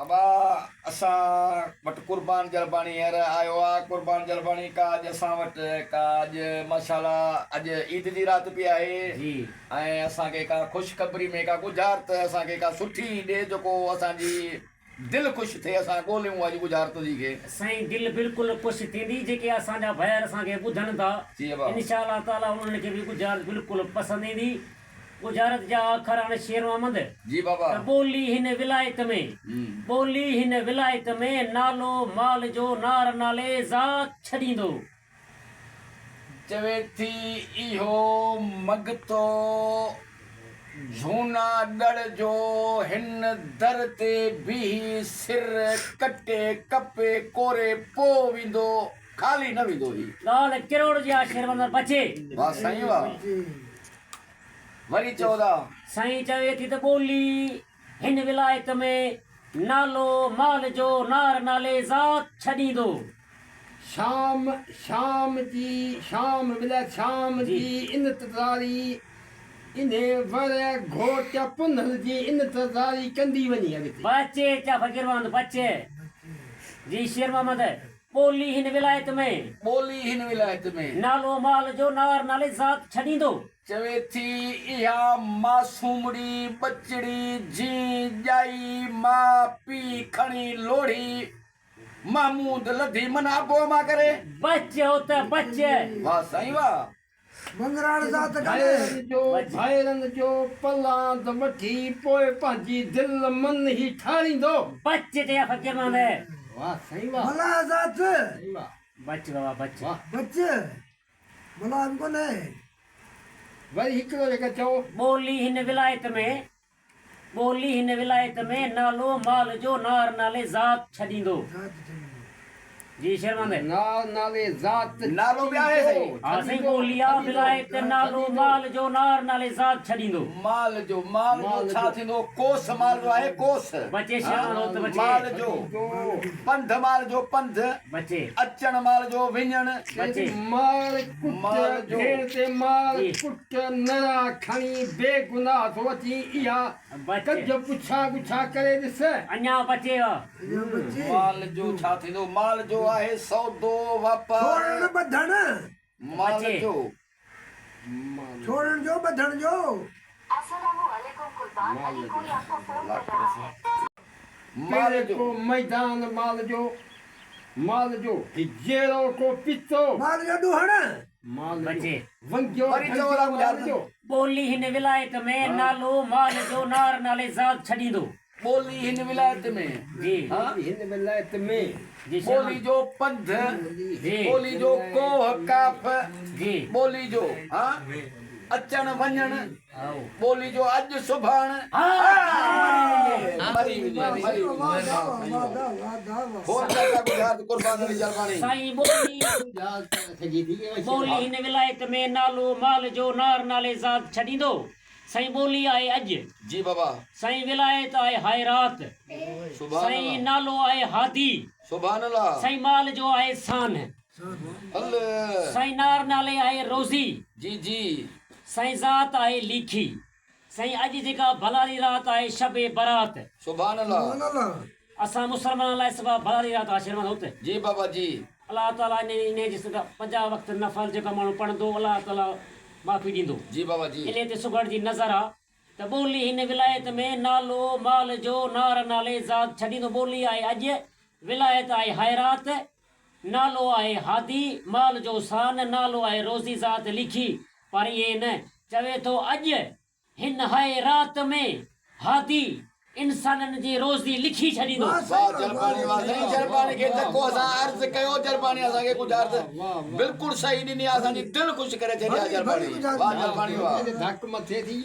अबा असा वट कुर्बान जलबानी यार आयो आ कुर्बान जलबानी का अज असा वट का अज माशाल्लाह अज ईद दी रात भी आहे जी ऐं असांखे का खुशखबरी में का गुजारत असांखे का सुठी ॾे जेको असांजी दिल खुश थे असां ॻोल्हियूं अॼु गुजारत जी के साईं दिल बिल्कुल खुश थींदी जेके असांजा भाइर असांखे ॿुधनि था जी अबा इंशाअल्लाह ताला उन्हनि खे बि गुजारत बिल्कुल पसंदि ईंदी। गुजारत जा अखर हाणे शेर मोहम्मद जी बाबा ॿोली हिन विलायत में ॿोली हिन विलायत में नालो माल जो नार नाले ज़ात छॾींदो चवे थी इहो मगतो झूना डड़ जो हिन दर ते बीही सिर कटे कपे कोरे पो विंदो खाली न विंदो ही ॻाल्हि किरोड़ जा शेर मोहम्मद बचे वाह साईं वाह वरी चौदा साईं चवे थी त ॿोली हिन विलायत में नालो माल जो नार नाले ज़ात छॾींदो शाम शाम विलायत शाम जी इंतज़ारी इन्हे वर घोट पुनल जी इंतज़ारी कंदी वञी अॻिते बचे चा फ़कीरवंद बचे जी शेर मोहम्मद ॿोली हिन विलायत में ॿोली हिन विलायत में नालो माल जो नार नाले ज़ात छॾींदो चवे थी इहा मासूमड़ी बचड़ी जी ॼाई मां पी खणी लोढ़ी महमूद लधी मन अबो मां करे बचे हो त बचे वाह साईं वाह मंगराड़ ज़ात भाइरनि जो पलांद वठी पोइ पंहिंजी दिल मन ही ठारींदो बचे चया फ़कीरवंद वाह सही वाह भला ज़ात सही वाह बच बाबा बच वाह बच्चे भला हमको नहीं वरी हिकिड़ो जेका चओ ॿोली हिन विलायत में ॿोली हिन विलायत में नालो माल जो नार नाले ज़ात छॾींदो जी शर्मंद नाले ज़ात नालो बि आहे साईं हा साईं ॿोली आहे विलायत नालो माल जो नार नाले ज़ात छॾींदो माल जो छा थींदो कोस माल जो आहे कोस बचे शर्मंद हो त माल बचे जो पंध माल जो पंध बचे अचण माल जो विञण बचे माल माल कुट जो भेड़ ते माल जी। कुट नरा खणी बेगुनाह थो अची इहा बचे कज पुछा गुछा करे ॾिस अञा बचे बच्चे माल जो छा थींदो माल जो आहे सौदो वापार छोड़न बधण माल बचे। जो छोड़न जो बधण जो अस्सलामुअलैकुम कुर्बान अली कोई आपको फोन कर रहा है। माल पेरे जो को मैदान माल जो हिजेरो को पितो माल जो ॾुहण माल बचे वंजो वरी चओ था गुज़ारिश। ॿोली हिन विलायत में नालो माल जो नार नाले ज़ात छॾींदो ॿोली हिन विलायत में जी हाँ? हिन विलायत में जी ॿोली शर्मंद जो पंध जी ॿोली जो कोह काफ जी ॿोली जो हाँ अचण वञण आओ ॿोली जो अॼु सुभाण मरी वञे फोन करता गुजरात कुर्बान अली जलवानी साईं ॿोली हिन विलायत में नालो माल जो नार नाले ज़ात छॾींदो साईं ॿोली आहे अॼु जी बाबा साईं विलायत आहे हायरात सुभान साईं अल्लाह नालो आहे हादी सुभान अल्लाह साईं माल जो आहे सान हल साईं नार नाले आहे रोज़ी जी जी साईं ज़ात आहे लिखी साईं अॼु जेका भलारी रात आहे शबे बरात सुभान अल्लाह असां मुसलमान लाइ सभु भलारी रात आहे शर्मन हुते जी बाबा जी अलाह ताला इन जी 50 वक़्त नफ़ल जेका माण्हू पढ़ंदो अलाह ताला माफ़ी ॾींदो जी बाबा जी इन ते सुगड़ जी नज़र आहे त ॿोली हिन विलायत में नालो माल जो नार नाले ज़ात छॾींदो ॿोली आहे अॼु विलायत आहे हायरात नालो आहे हादी माल जो सान नालो आहे रोज़ी ज़ात लिखी पर इहे न चवे थो अॼु हिन हायरात में हादी इंसाननि जी रोज़ी लिखी छॾींदो वाह जलपानी वाह साईं जलपानी खे जेको असां अर्ज़ कयो जलपानी असांखे गुजारत बिल्कुलु सही ॾिनी असांजी दिलि ख़ुशि करे छॾी आहे जलपानी वाह जलपानी वाह धक मथे थी